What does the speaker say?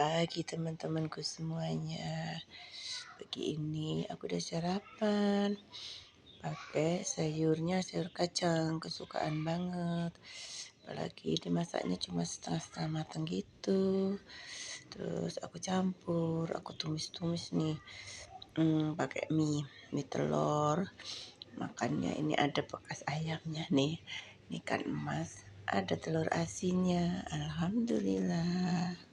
pagi teman-temanku semuanya. Pagi ini aku udah sarapan. Pakai sayurnya sayur kacang, kesukaan banget. Apalagi dimasaknya cuma setengah-setengah matang gitu. Terus aku campur, aku tumis-tumis nih. Pakai mie telur. Makannya ini ada bekas ayamnya nih. Ini kan emas, ada telur asinnya. Alhamdulillah.